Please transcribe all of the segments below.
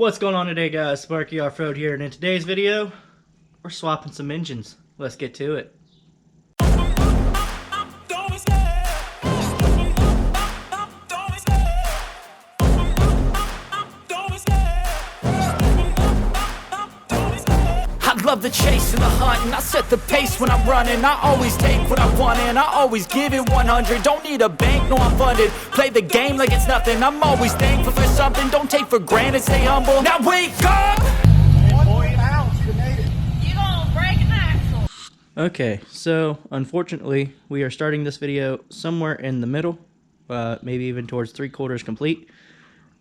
What's going on today, guys? Sparky Off-Road here, and in today's video, we're swapping some engines. Let's get to it. I love the chase and the hunt, and I set the pace when I'm running. I always take what I want and I always give it 100. Don't need a bank, no, I'm funded. Play the game like it's nothing. I'm always thankful for something. Don't take for granted, stay humble. Now wake up! You gonna break an axle. Okay, so unfortunately, we are starting this video somewhere in the middle, maybe even towards 3/4 complete.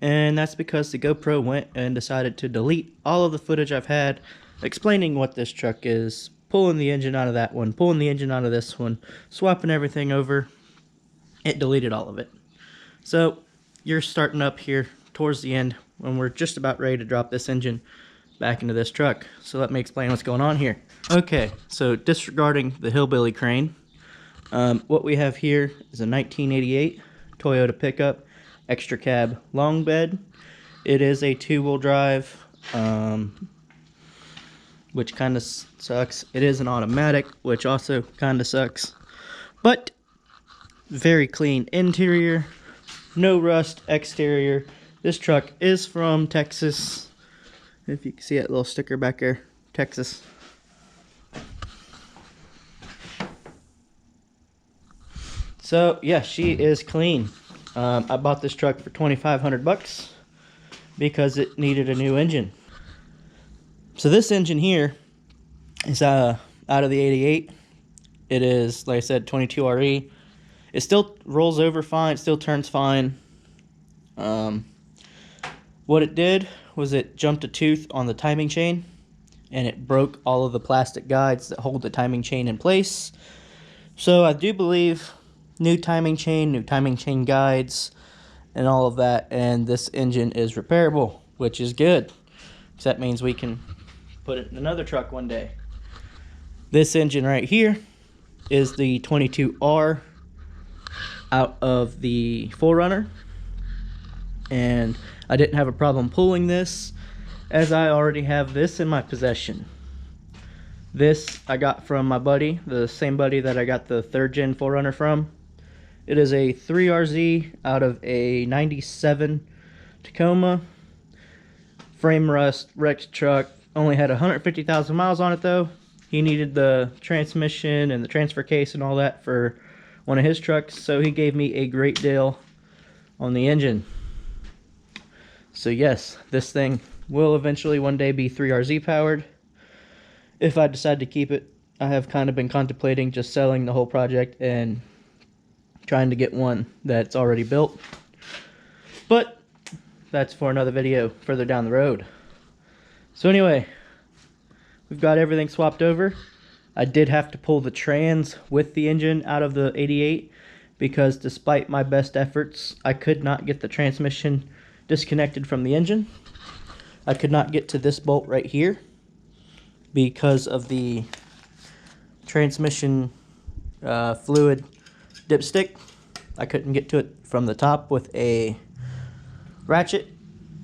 And that's because the GoPro went and decided to delete all of the footage I've had explaining what this truck is, pulling the engine out of that one, pulling the engine out of this one, swapping everything over. It deleted all of it. So you're starting up here towards the end when we're just about ready to drop this engine back into this truck. So let me explain what's going on here. Okay, so disregarding the hillbilly crane, what we have here is a 1988 Toyota pickup extra cab long bed. It is a 2-wheel drive, which kind of sucks. It is an automatic, which also kind of sucks. But very clean interior, no rust exterior. This truck is from Texas. If you can see that little sticker back there, Texas. So yeah, she is clean. I bought this truck for $2,500 because it needed a new engine. So this engine here is out of the 88. It is, like I said, 22RE. It still rolls over fine. It still turns fine. What it did was it jumped a tooth on the timing chain, and it broke all of the plastic guides that hold the timing chain in place. So I do believe new timing chain guides, and all of that, and this engine is repairable, which is good, because that means we can put it in another truck one day. This engine right here is the 22R out of the 4Runner, and I didn't have a problem pulling this as I already have this in my possession. This I got from my buddy, the same buddy that I got the 3rd gen 4Runner from. It is a 3RZ out of a 97 Tacoma. Frame rust, wrecked truck. Only had 150,000 miles on it though. He needed the transmission and the transfer case and all that for one of his trucks, so he gave me a great deal on the engine. So yes, this thing will eventually one day be 3RZ powered. If I decide to keep it, I have kind of been contemplating just selling the whole project and trying to get one that's already built. But that's for another video further down the road. So anyway, we've got everything swapped over. I did have to pull the trans with the engine out of the 88 because despite my best efforts, I could not get the transmission disconnected from the engine. I could not get to this bolt right here because of the transmission fluid dipstick. I couldn't get to it from the top with a ratchet,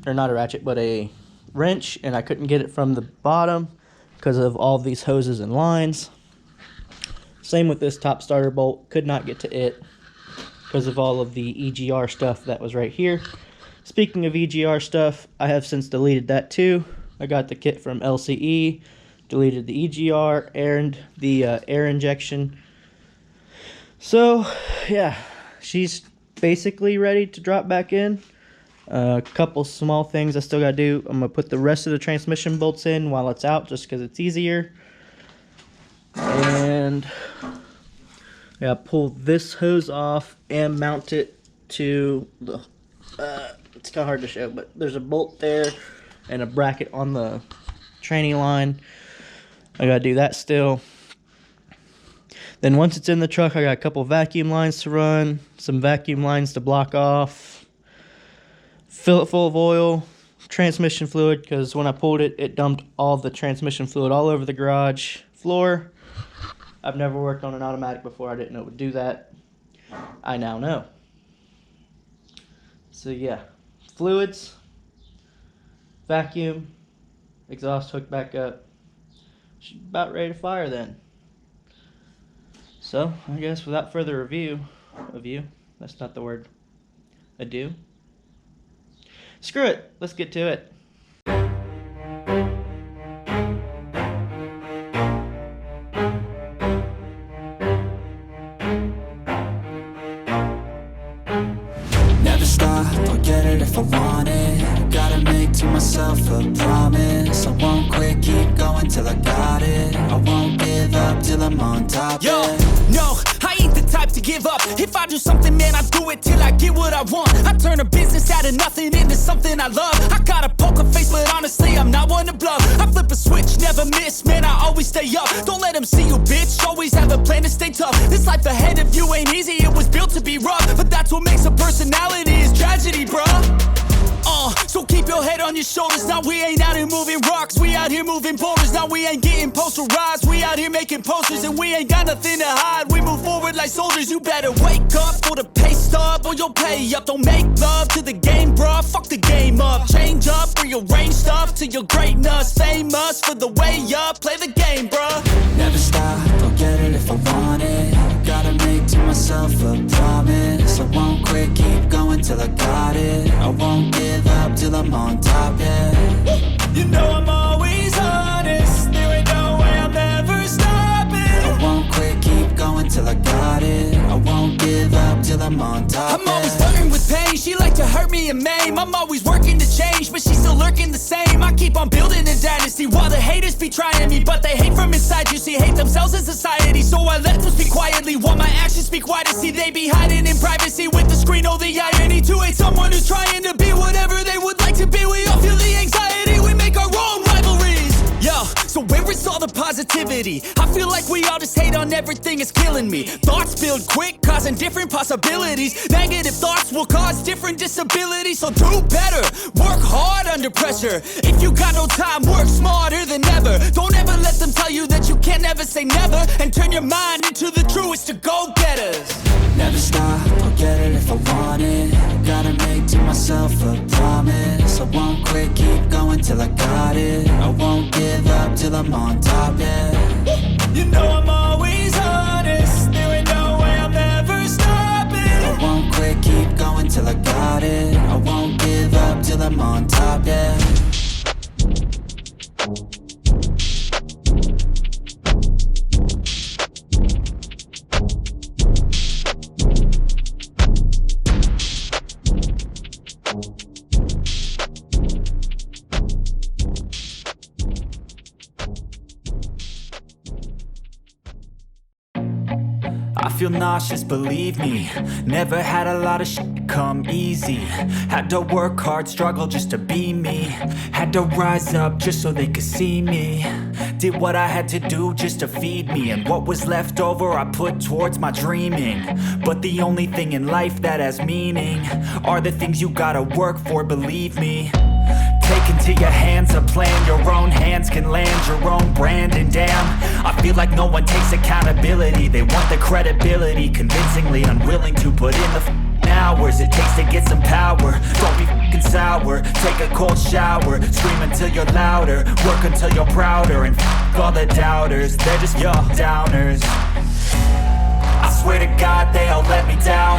or not a ratchet, but a wrench, and I couldn't get it from the bottom because of all these hoses and lines. Same with this top starter bolt, could not get to it because of all of the EGR stuff that was right here. Speaking of EGR stuff, I have since deleted that too. I got the kit from LCE, deleted the EGR and the air injection. So yeah, she's basically ready to drop back in. A couple small things I still gotta do. I'm gonna put the rest of the transmission bolts in while it's out just because it's easier. And yeah, pull this hose off and mount it to the it's kind of hard to show, but there's a bolt there and a bracket on the training line. I gotta do that still. Then once it's in the truck, I got a couple vacuum lines to run, some vacuum lines to block off, fill it full of oil, transmission fluid, because when I pulled it, it dumped all the transmission fluid all over the garage floor. I've never worked on an automatic before. I didn't know it would do that. I now know. So yeah, fluids, vacuum, exhaust hooked back up. She's about ready to fire then. So, I guess without further review, that's not the word, ado. Screw it, let's get to it. Never stop, I'll get it if I want it. Gotta make to myself a promise. I won't quit, keep going till I got it. I won't give up till I'm on top. Yo, yeah. no, I ain't the type to give up. If I do something, man, I do it till I get what I want. I turn a business out of nothing into something I love. I got a poker face, but honestly, I'm not one to bluff. I flip a switch, never miss, man, I always stay up. Don't let them see you, bitch, always have a plan to stay tough. This life ahead of you ain't easy, it was built to be rough. But that's what makes a personality, is tragedy, bruh. So keep your head on your shoulders. Now we ain't out here moving rocks, we out here moving boulders. Now we ain't getting posterized, we out here making posters. And we ain't got nothing to hide, we move forward like soldiers. You better wake up for the pay stub, or you'll pay up. Don't make love to the game, bruh, fuck the game up. Change up, rearrange stuff to your greatness. Famous for the way up, play the game, bruh. Never stop, I'll get it if I want it. Gotta make to myself a promise. I won't quit, keep going till I got it. I won't give up till I'm on top, yeah. You know I'm always honest, there ain't no way I'm ever stopping. I won't quit, keep going till I got it. I won't give up till I'm on top, I'm always flirting with pain, she like to hurt me and maim. I'm always working to change, but she's still lurking the same. I keep on building a dynasty while the haters be trying me. But they hate from inside, you see, hate themselves in society. So I let them speak quietly while my actions speak wider. See, they be hiding in privacy with the screen, oh the irony. To hate someone who's trying to be whatever they would like to be. We all feel the anxiety, we make our own rivalries. Yo, so where is all the positivity? I feel like we all just hate on everything, it's killing me. Thoughts build quick, causing different possibilities. Negative thoughts will cause different disabilities. So do better, work hard under pressure. If you got no time, work smarter than ever. Don't ever let them tell you that you can't never say never. And turn your mind into the truest of go-getters. Never stop, I'll get it if I want it. Gotta make to myself a promise. I won't quit, keep going till I got it. I won't give up till I'm on top, yeah. You know I'm always honest, there ain't no way I'm ever stopping. I won't quit, keep going till I got it. I won't give up till I'm on top, yeah. I feel nauseous, believe me. Never had a lot of shit come easy. Had to work hard, struggle just to be me. Had to rise up just so they could see me. Did what I had to do just to feed me. And what was left over I put towards my dreaming. But the only thing in life that has meaning are the things you gotta work for, believe me. Take into your hands a plan, your own hands can land your own brand. And damn, I feel like no one takes accountability. They want the credibility, convincingly unwilling to put in the hours it takes to get some power. Don't be f***ing sour, take a cold shower. Scream until you're louder, work until you're prouder. And f*** all the doubters, they're just your downers. I swear to God they all let me down.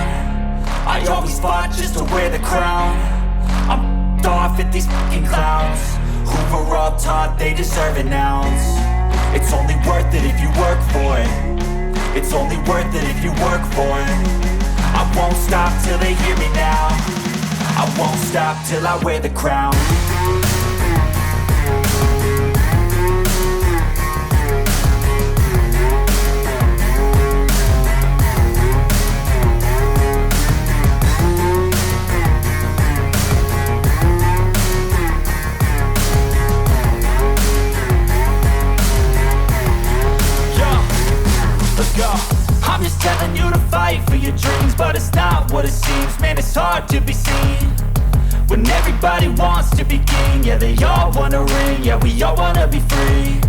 I always fought just to wear the crown. I'm off at these fucking clowns who were all taught they deserve an ounce. It's only worth it if you work for it. It's only worth it if you work for it. I won't stop till they hear me now. I won't stop till I wear the crown. I'm just telling you to fight for your dreams, but it's not what it seems. Man, it's hard to be seen when everybody wants to be king. Yeah, they all wanna ring, yeah, we all wanna be free.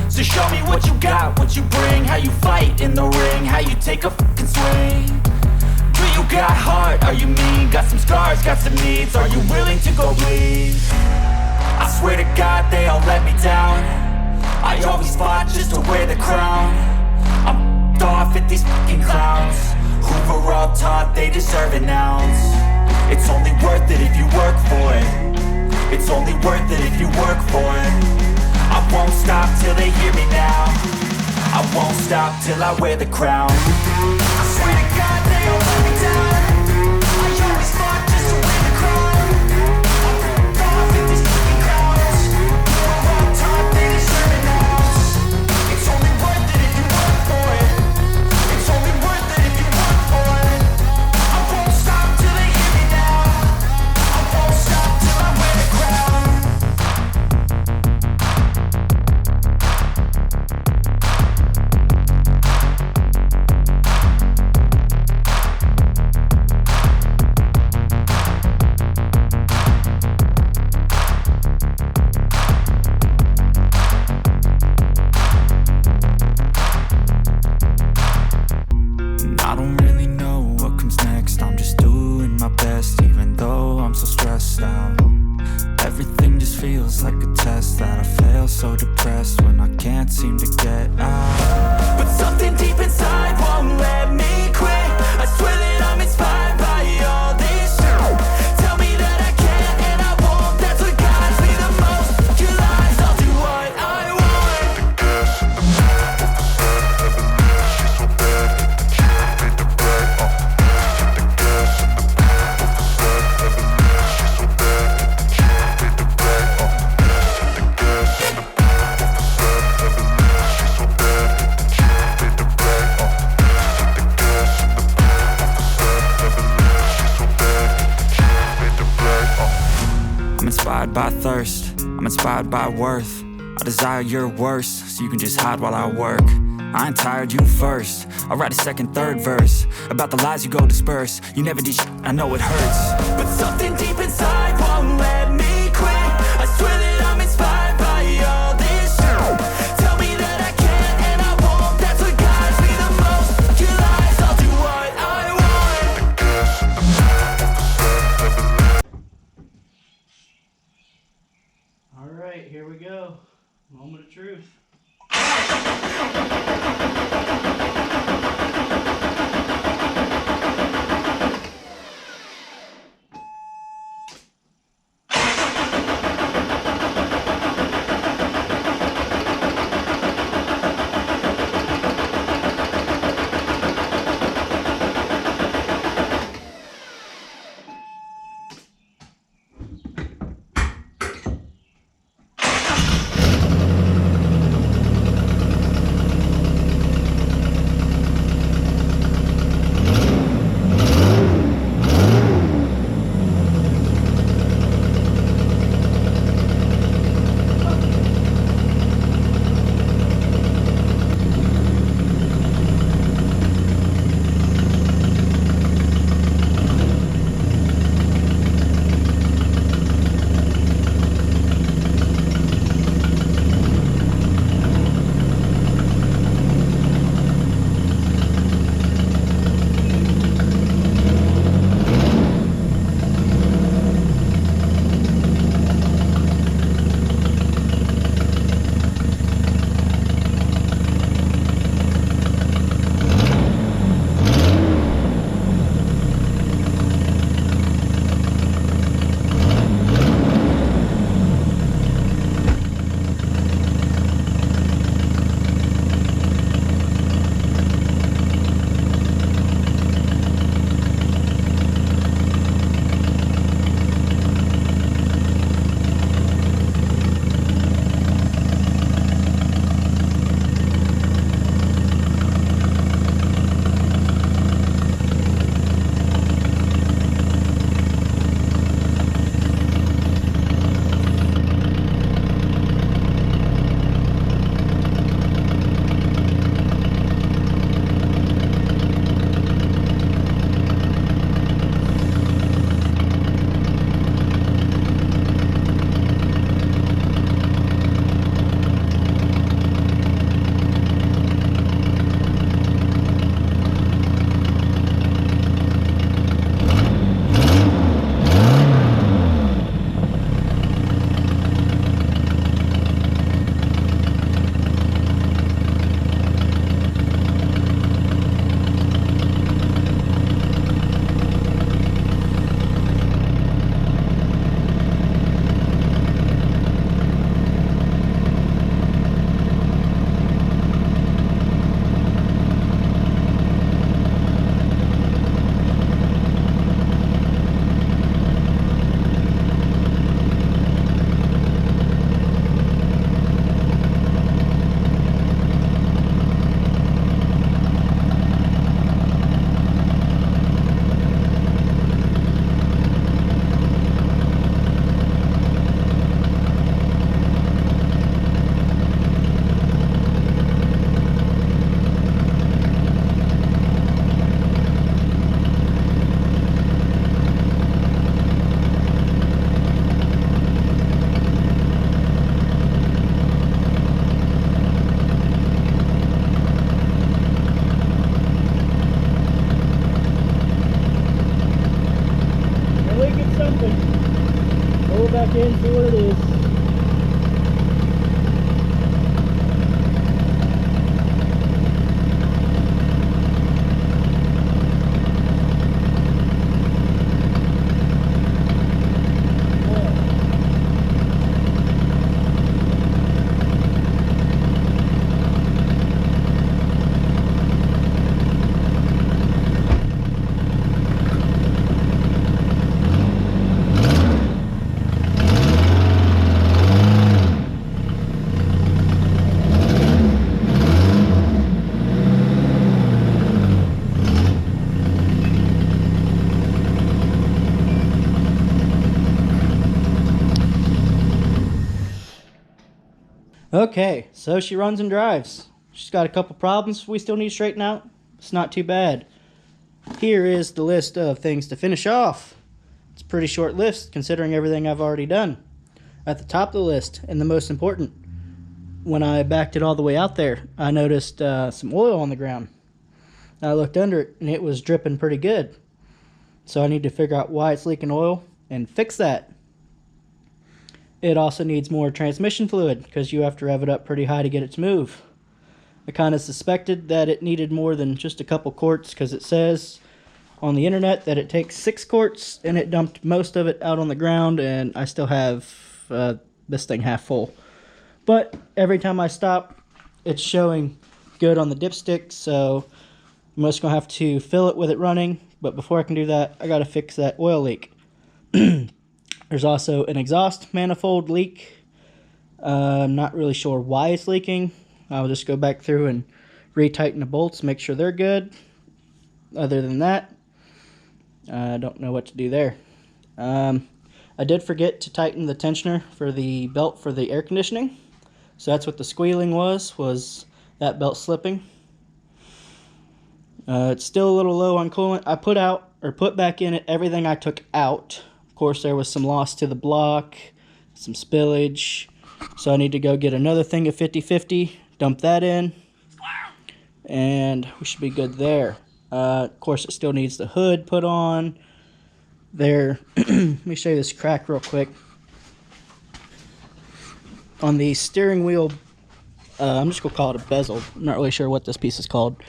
So show me what you got, what you bring, how you fight in the ring, how you take a fucking swing. Do you got heart, are you mean? Got some scars, got some needs, are you willing to go bleed? I I swear to God they all let me down. I always fought just to wear the crown. I'm f***ed off at these fucking clowns who were all taught they deserve an ounce. It's only worth it if you work for it. It's only worth it if you work for it. I won't stop till they hear me now. I won't stop till I wear the crown. I swear to God they all let me down. I always fought just to wear the crown. I'm f***ed off at these fucking clowns who were all taught they deserve an ounce. It's only worth it if you work for it. It's only worth it if you work for it. I won't stop till they hear me now. I won't stop till I wear the crown. I don't really know what comes next. I'm just doing my best, even though I'm so stressed out. Everything just feels like a test that I fail, so depressed when I can't seem to get out. But something deep inside won't let me quit. I swear that I'm inspired by all this shit. Tell me that I can and I won't. That's what guides me the most. Your lies, I'll do what I want. I'm inspired by thirst, I'm inspired by worth. I desire your worst, so you can just hide while I work. I ain't tired, you first. I'll write a second, third verse about the lies you go disperse. You never did shit, I know it hurts. But something deep inside won't let me quit. I swear that I'm inspired by all this shit. Tell me that I can and I won't. That's what guides me the most. Your lies, I'll do what I want. All right, here we go. Moment of truth. back in, see what it is. Okay, so she runs and drives. She's got a couple problems we still need to straighten out. It's not too bad. Here is the list of things to finish off. It's a pretty short list considering everything I've already done. At the top of the list, and the most important, when I backed it all the way out there, I noticed some oil on the ground. I looked under it and it was dripping pretty good. So I need to figure out why it's leaking oil and fix that. It also needs more transmission fluid because you have to rev it up pretty high to get it to move. I kind of suspected that it needed more than just a couple quarts because it says on the internet that it takes 6 quarts, and it dumped most of it out on the ground, and I still have this thing half full. But every time I stop, it's showing good on the dipstick, so I'm just going to have to fill it with it running. But before I can do that, I got to fix that oil leak. There's also an exhaust manifold leak. I'm not really sure why it's leaking. I'll just go back through and retighten the bolts, make sure they're good. Other than that, I don't know what to do there. I did forget to tighten the tensioner for the belt for the air conditioning. So that's what the squealing was that belt slipping. It's still a little low on coolant. I put back in it everything I took out. Of course, there was some loss to the block, some spillage. So I need to go get another thing of 50/50, dump that in, and we should be good there. Of course, it still needs the hood put on. There, let me show you this crack real quick. On the steering wheel, I'm just going to call it a bezel. I'm not really sure what this piece is called.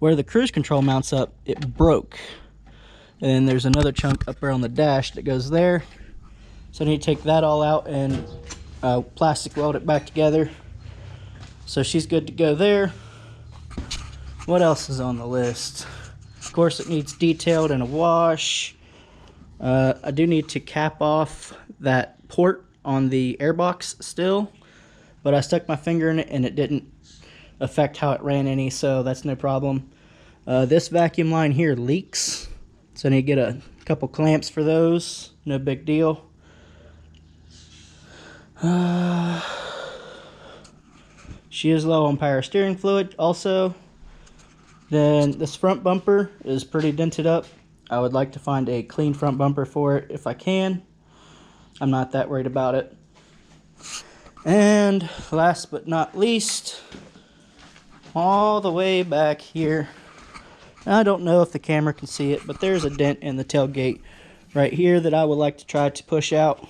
Where the cruise control mounts up, it broke. And then there's another chunk up there on the dash that goes there. So I need to take that all out and plastic weld it back together. So she's good to go there. What else is on the list? Of course, it needs detailed and a wash. I do need to cap off that port on the airbox still, but I stuck my finger in it and it didn't affect how it ran any, so that's no problem. This vacuum line here leaks, so I need to get a couple clamps for those. No big deal. She is low on power steering fluid also. Then this front bumper is pretty dented up. I would like to find a clean front bumper for it if I can. I'm not that worried about it. And last but not least, all the way back here, I don't know if the camera can see it, but there's a dent in the tailgate right here that I would like to try to push out.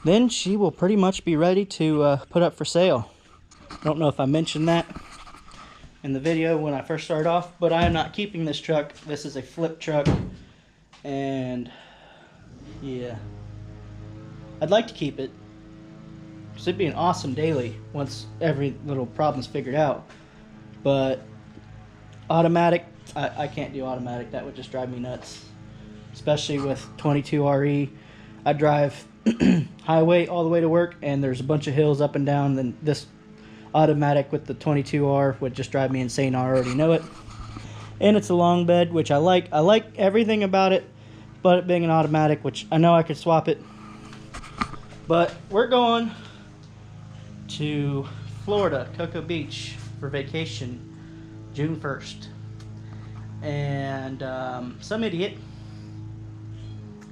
Then she will pretty much be ready to put up for sale. I don't know if I mentioned that in the video when I first started off, but I am not keeping this truck. This is a flip truck, and yeah, I'd like to keep it because it'd be an awesome daily once every little problem's figured out. But automatic, I can't do automatic. That would just drive me nuts, especially with 22RE. I drive highway all the way to work, and there's a bunch of hills up and down. Then this automatic with the 22R would just drive me insane. I already know it. And it's a long bed, which I like. I like everything about it, but it being an automatic, which I know I could swap it. But we're going to Florida, Cocoa Beach for vacation June 1st. And some idiot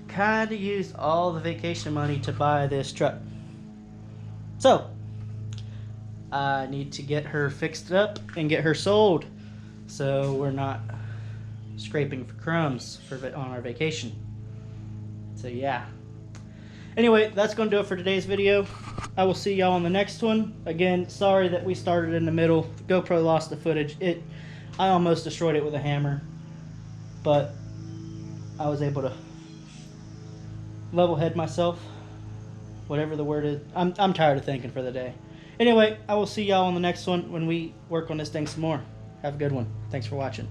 kind of used all the vacation money to buy this truck. So I need to get her fixed up and get her sold, so we're not scraping for crumbs on our vacation. So yeah. Anyway, that's going to do it for today's video. I will see y'all on the next one. Again, sorry that we started in the middle. The GoPro lost the footage. I almost destroyed it with a hammer, but I was able to level head myself. Whatever the word is. I'm tired of thinking for the day. Anyway, I will see y'all on the next one when we work on this thing some more. Have a good one. Thanks for watching.